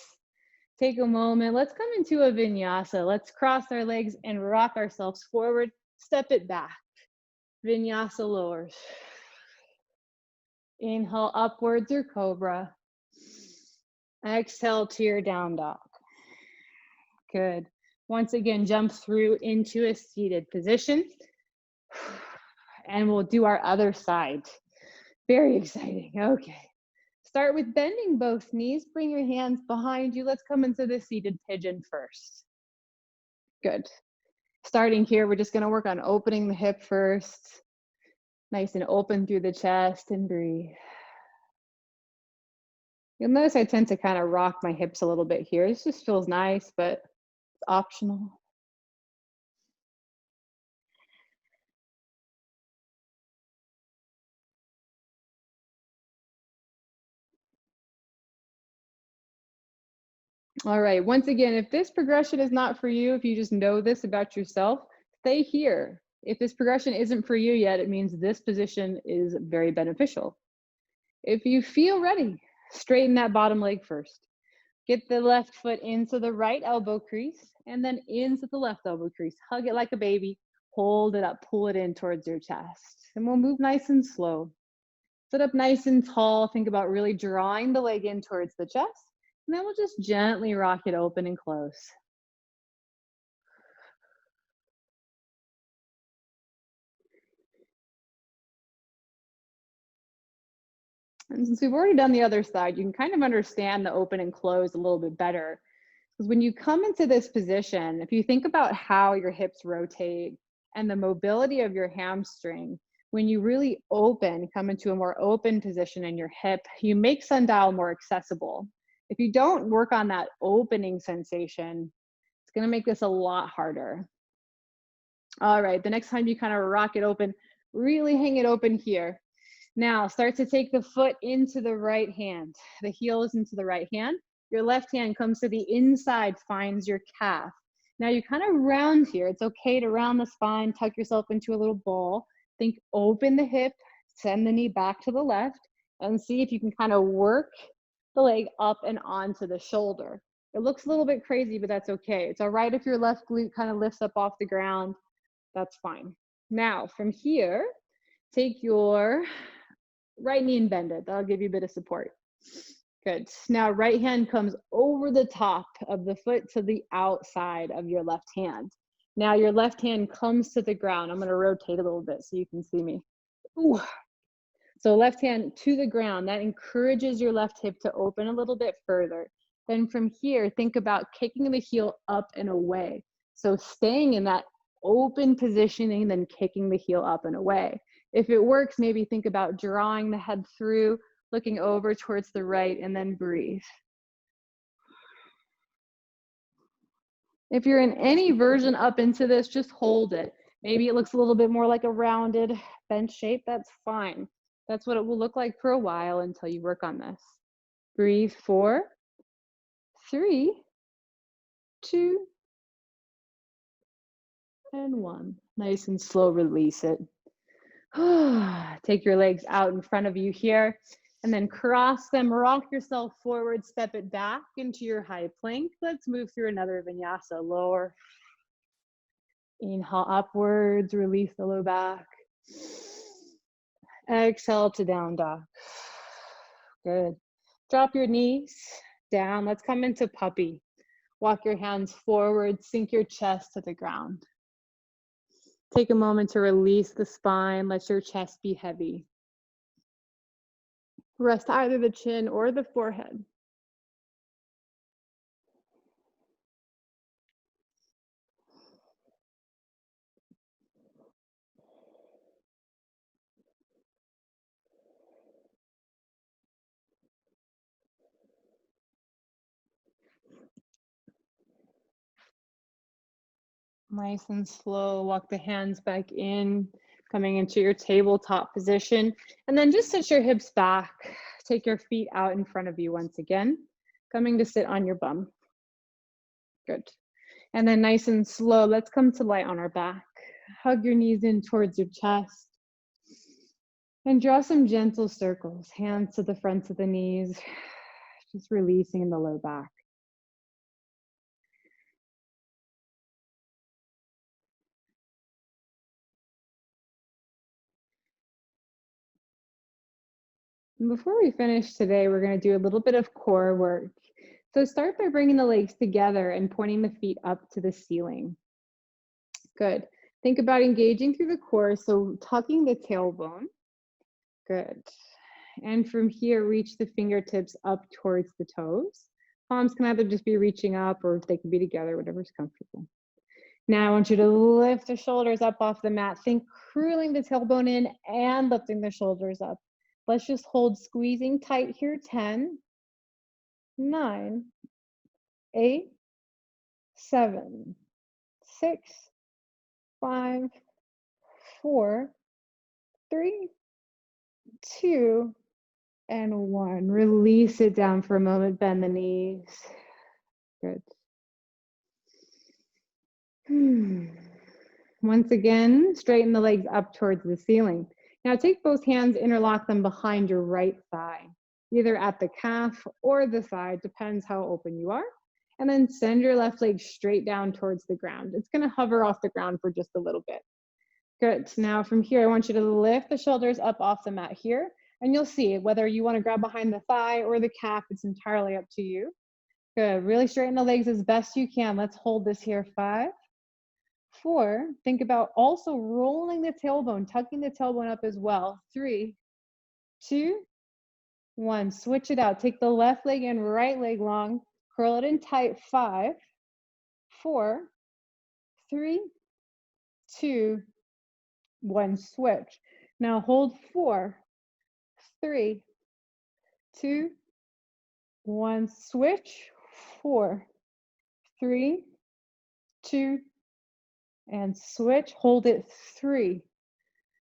Take a moment. Let's come into a vinyasa. Let's cross our legs and rock ourselves forward. Step it back. Vinyasa lowers. Inhale upwards or cobra. Exhale to your down dog. Good. Once again, jump through into a seated position. And we'll do our other side. Very exciting. Okay. Start with bending both knees. Bring your hands behind you. Let's come into the seated pigeon first. Good. Starting here, we're just going to work on opening the hip first. Nice and open through the chest and breathe. You'll notice I tend to kind of rock my hips a little bit here. This just feels nice, but it's optional. All right, once again, if this progression is not for you, if you just know this about yourself, stay here. If this progression isn't for you yet, it means this position is very beneficial. If you feel ready, straighten that bottom leg first. Get the left foot into the right elbow crease and then into the left elbow crease. Hug it like a baby, hold it up, pull it in towards your chest. And we'll move nice and slow. Sit up nice and tall. Think about really drawing the leg in towards the chest. And then we'll just gently rock it open and close. And since we've already done the other side, you can kind of understand the open and close a little bit better. Because when you come into this position, if you think about how your hips rotate and the mobility of your hamstring, when you really open, come into a more open position in your hip, you make sundial more accessible. If you don't work on that opening sensation, it's going to make this a lot harder. All right, the next time you kind of rock it open, really hang it open here. Now start to take the foot into the right hand. The heel is into the right hand. Your left hand comes to the inside, finds your calf. Now you kind of round here. It's okay to round the spine, tuck yourself into a little ball. Think open the hip, send the knee back to the left, and see if you can kind of work the leg up and onto the shoulder. It looks a little bit crazy, but that's okay. It's all right if your left glute kind of lifts up off the ground. That's fine. Now, from here, take your right knee and bend it. That'll give you a bit of support. Good. Now, right hand comes over the top of the foot to the outside of your left hand. Now, your left hand comes to the ground. I'm going to rotate a little bit so you can see me. Ooh. So left hand to the ground. That encourages your left hip to open a little bit further. Then from here, think about kicking the heel up and away. So staying in that open positioning, then kicking the heel up and away. If it works, maybe think about drawing the head through, looking over towards the right, and then breathe. If you're in any version up into this, just hold it. Maybe it looks a little bit more like a rounded bench shape. That's fine. That's what it will look like for a while until you work on this. Breathe. 4, 3, 2, and 1. Nice and slow, release it. Take your legs out in front of you here, and then cross them, rock yourself forward, step it back into your high plank. Let's move through another vinyasa. Lower. Inhale upwards, release the low back. Exhale to down dog. Good. Drop your knees down. Let's come into puppy. Walk your hands forward, sink your chest to the ground. Take a moment to release the spine. Let your chest be heavy. Rest either the chin or the forehead. Nice and slow. Walk the hands back in, coming into your tabletop position. And then just sit your hips back. Take your feet out in front of you once again, coming to sit on your bum. Good. And then nice and slow, let's come to light on our back. Hug your knees in towards your chest. And draw some gentle circles, hands to the fronts of the knees, just releasing the low back. And before we finish today, we're going to do a little bit of core work. So start by bringing the legs together and pointing the feet up to the ceiling. Good. Think about engaging through the core, so tucking the tailbone. Good. And from here, reach the fingertips up towards the toes. Palms can either just be reaching up or they can be together, whatever's comfortable. Now I want you to lift the shoulders up off the mat. Think curling the tailbone in and lifting the shoulders up. Let's just hold squeezing tight here. 10, 9, 8, 7, 6, 5, 4, 3, 2, and 1. Release it down for a moment. Bend the knees. Good. Once again, straighten the legs up towards the ceiling. Now take both hands, interlock them behind your right thigh, either at the calf or the thigh, depends how open you are. And then send your left leg straight down towards the ground. It's going to hover off the ground for just a little bit. Good. Now from here, I want you to lift the shoulders up off the mat here. And you'll see whether you want to grab behind the thigh or the calf, it's entirely up to you. Good. Really straighten the legs as best you can. Let's hold this here. 5, 4, think about also rolling the tailbone, tucking the tailbone up as well. 3, 2, 1. Switch it out. Take the left leg and right leg long. Curl it in tight. 5, 4, 3, 2, 1. Switch. Now hold 4, 3, 2, 1. Switch. 4, 3, 2, and switch. Hold it. 3,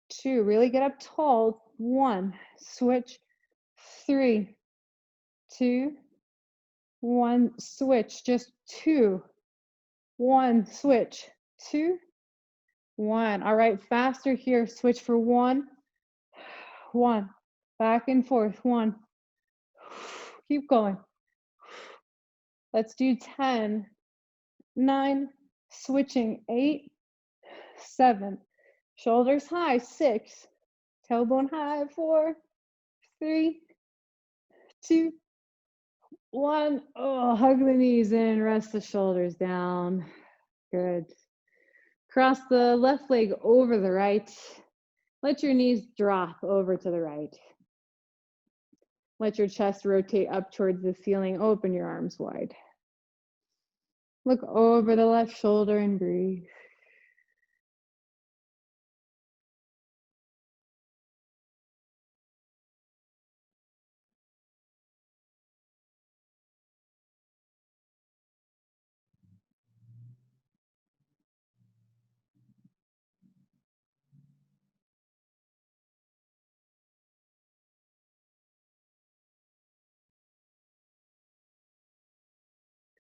2. Really get up tall. 1. Switch. 3, 2, 1. Switch. Just 2, 1. Switch. 2, 1. All right, faster here. Switch for 1, 1. Back and forth. 1. Keep going. Let's do 10, 9. Switching. 8, 7, shoulders high, 6, tailbone high, 4, 3, 2, 1. Oh, hug the knees in, rest the shoulders down. Good. Cross the left leg over the right. Let your knees drop over to the right. Let your chest rotate up towards the ceiling. Open your arms wide. Look over the left shoulder and breathe.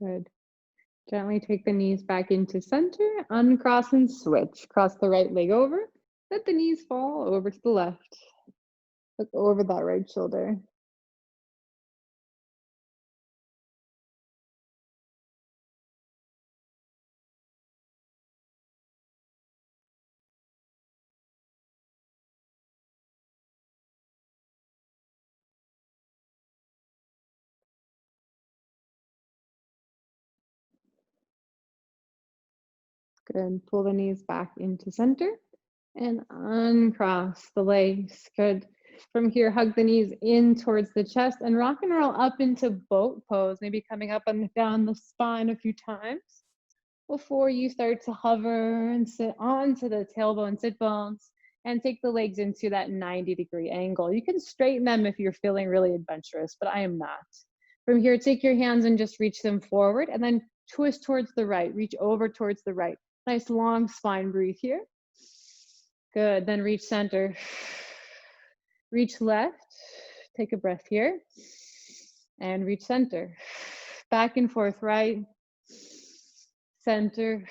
Good. Gently take the knees back into center, uncross and switch. Cross the right leg over. Let the knees fall over to the left. Look over that right shoulder. Good. Pull the knees back into center and uncross the legs. Good. From here, hug the knees in towards the chest and rock and roll up into boat pose, maybe coming up and down the spine a few times before you start to hover and sit onto the tailbone, sit bones, and take the legs into that 90-degree angle. You can straighten them if you're feeling really adventurous, but I am not. From here, take your hands and just reach them forward and then twist towards the right, reach over towards the right. Nice long spine, breathe here. Good, then reach center. Reach left, take a breath here, and reach center. Back and forth, right, center,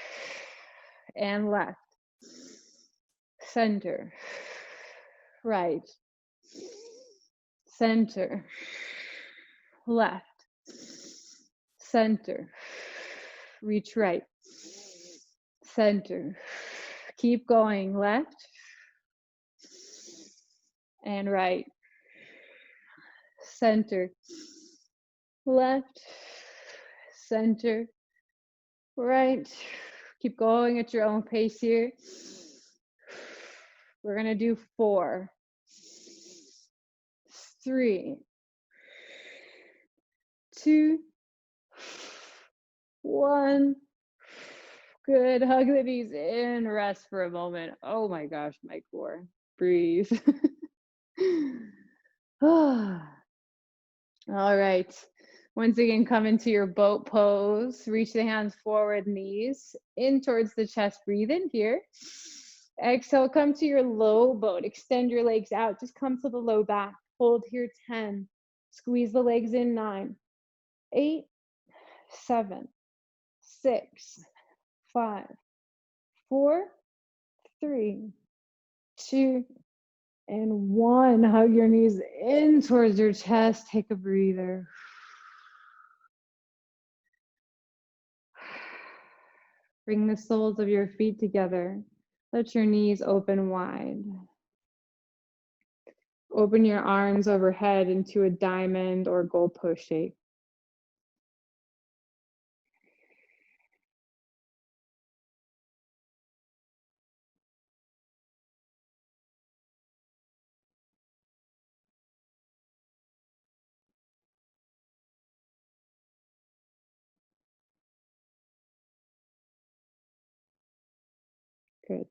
and left. Center, right, center, left, center, reach right, center. Keep going, left and right, center, left, center, right. Keep going at your own pace here. We're gonna do 4, 3, 2, 1. Good. Hug the knees in. Rest for a moment. Oh my gosh, my core. Breathe. All right. Once again, come into your boat pose. Reach the hands forward, knees in towards the chest. Breathe in here. Exhale, come to your low boat. Extend your legs out. Just come to the low back. Hold here, 10. Squeeze the legs in, 9, 8, 7, 6, 5, 4, 3, 2, and 1. Hug your knees in towards your chest. Take a breather. Bring the soles of your feet together. Let your knees open wide. Open your arms overhead into a diamond or goalpost shape. Good.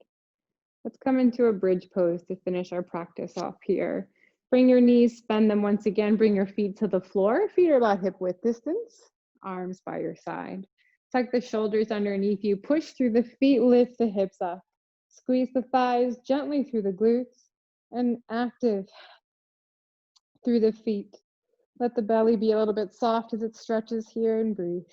Let's come into a bridge pose to finish our practice off here. Bring your knees, bend them once again. Bring your feet to the floor. Feet are about hip width distance. Arms by your side. Tuck the shoulders underneath you. Push through the feet. Lift the hips up. Squeeze the thighs gently through the glutes and active through the feet. Let the belly be a little bit soft as it stretches here and breathe.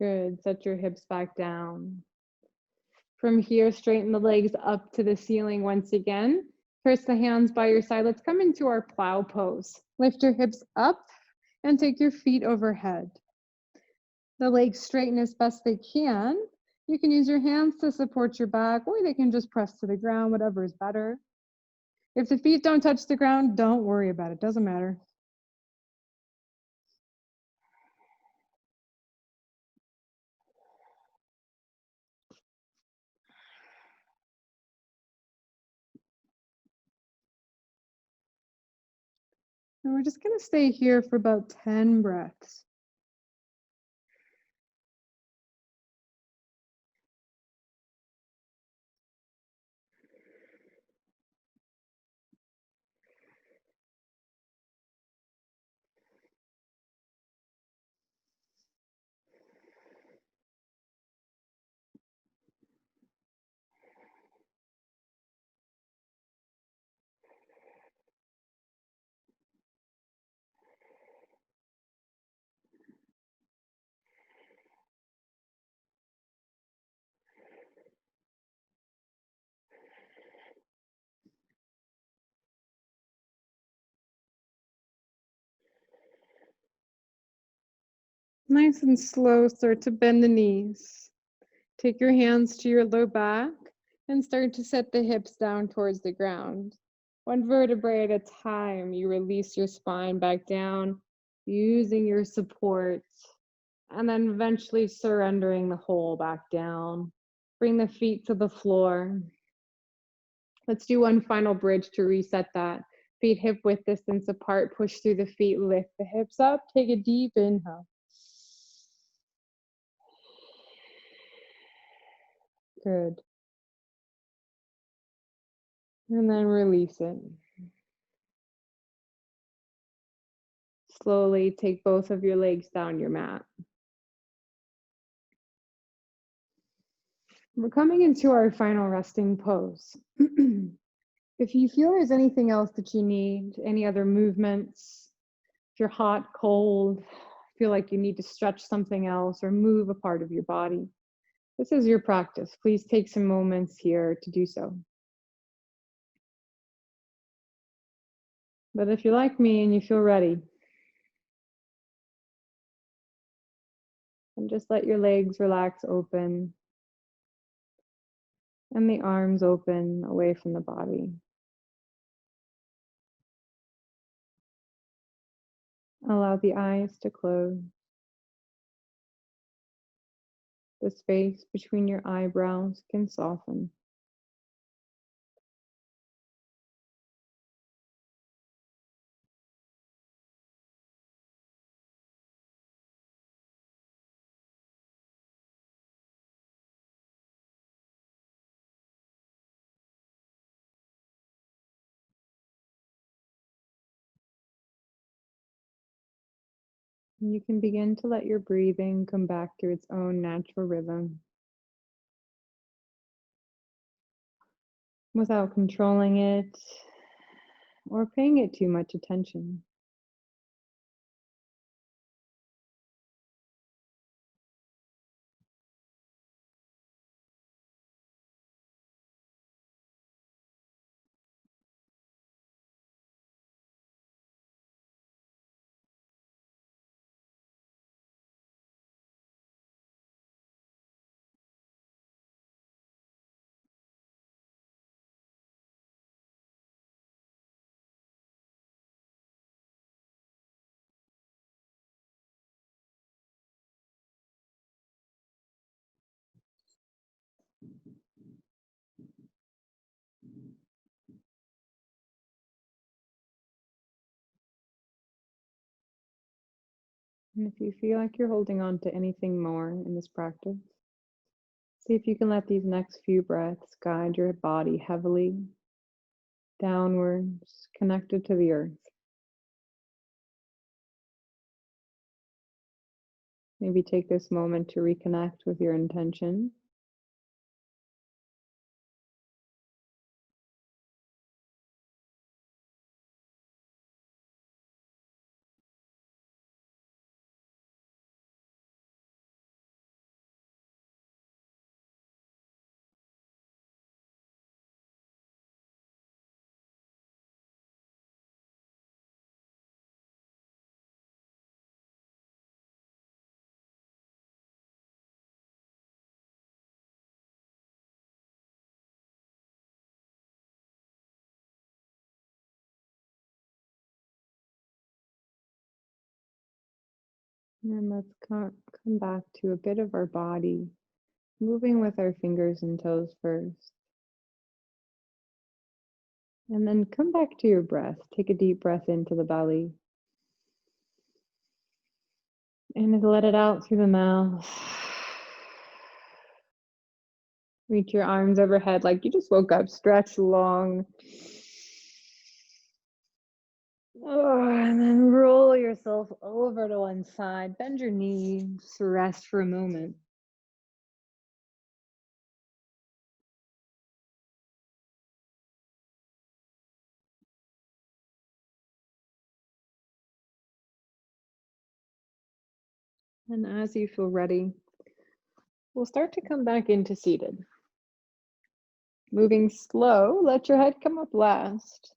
Good. Set your hips back down. From here, straighten the legs up to the ceiling once again. Press the hands by your side. Let's come into our plow pose. Lift your hips up and take your feet overhead. The legs straighten as best they can. You can use your hands to support your back, or they can just press to the ground, whatever is better. If the feet don't touch the ground, don't worry about it. Doesn't matter. And we're just going to stay here for about 10 breaths. Nice and slow, start to bend the knees. Take your hands to your low back and start to set the hips down towards the ground. One vertebrae at a time, you release your spine back down using your supports, and then eventually surrendering the whole back down. Bring the feet to the floor. Let's do one final bridge to reset that. Feet hip width distance apart, push through the feet, lift the hips up, take a deep inhale. Good. And then release it. Slowly take both of your legs down your mat. We're coming into our final resting pose. If you feel there's anything else that you need, any other movements, if you're hot, cold, feel like you need to stretch something else or move a part of your body, this is your practice. Please take some moments here to do so. But if you're like me and you feel ready, and just let your legs relax open and the arms open away from the body. Allow the eyes to close. The space between your eyebrows can soften. And you can begin to let your breathing come back to its own natural rhythm without controlling it or paying it too much attention. And if you feel like you're holding on to anything more in this practice, see if you can let these next few breaths guide your body heavily downwards, connected to the earth. Maybe take this moment to reconnect with your intention. And let's come back to a bit of our body, moving with our fingers and toes first. And then come back to your breath. Take a deep breath into the belly. And let it out through the mouth. Reach your arms overhead like you just woke up. Stretch long. And then roll yourself over to one side. Bend your knees. Rest for a moment. And as you feel ready, we'll start to come back into seated. Moving slow, let your head come up last.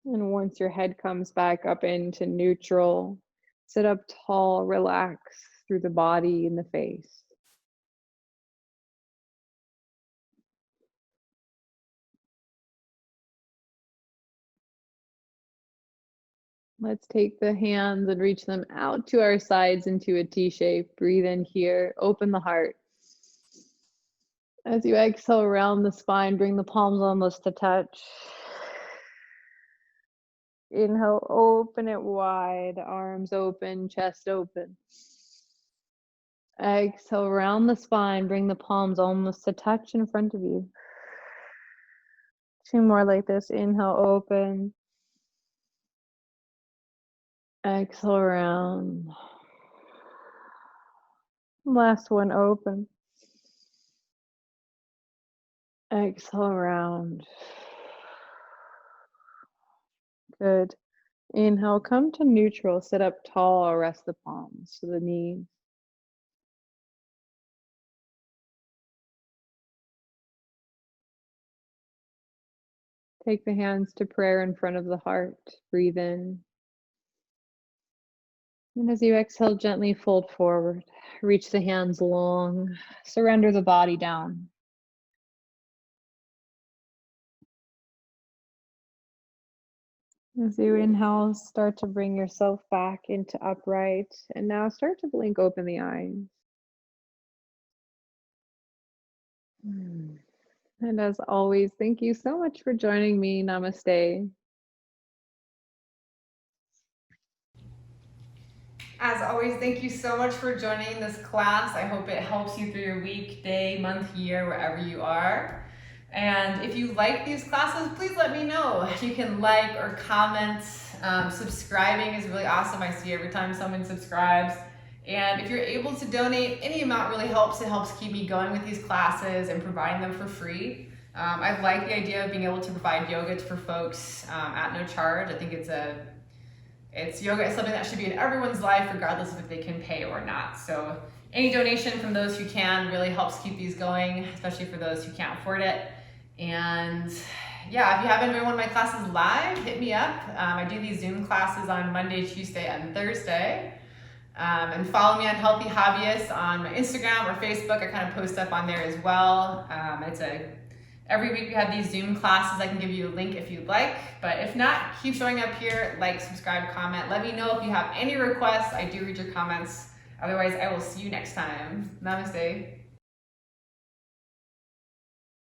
And once your head comes back up into neutral, sit up tall, relax through the body and the face. Let's take the hands and reach them out to our sides into a T shape. Breathe in here, open the heart. As you exhale around the spine, bring the palms almost to touch. Inhale, open it wide, arms open, chest open. Exhale, around the spine, bring the palms almost to touch in front of you. 2 more like this. Inhale, open. Exhale, around. Last one, open. Exhale, around. Good. Inhale, come to neutral. Sit up tall, rest the palms to the knees. Take the hands to prayer in front of the heart. Breathe in. And as you exhale, gently fold forward. Reach the hands long. Surrender the body down. As you inhale, start to bring yourself back into upright. And now start to blink open the eyes. And as always, thank you so much for joining me. Namaste. As always, thank you so much for joining this class. I hope it helps you through your week, day, month, year, wherever you are. And if you like these classes, please let me know. You can like or comment. Subscribing is really awesome. I see every time someone subscribes. And if you're able to donate, any amount really helps. It helps keep me going with these classes and providing them for free. I like the idea of being able to provide yoga for folks at no charge. I think yoga is something that should be in everyone's life, regardless of if they can pay or not. So any donation from those who can really helps keep these going, especially for those who can't afford it. And yeah, if you haven't been in one of my classes live, hit me up. I do these Zoom classes on Monday, Tuesday, and Thursday. And follow me on Healthy Hobbyist on my Instagram or Facebook. I kind of post stuff on there as well. Every week we have these Zoom classes. I can give you a link if you'd like, but if not, keep showing up here, like, subscribe, comment. Let me know if you have any requests. I do read your comments. Otherwise, I will see you next time. Namaste.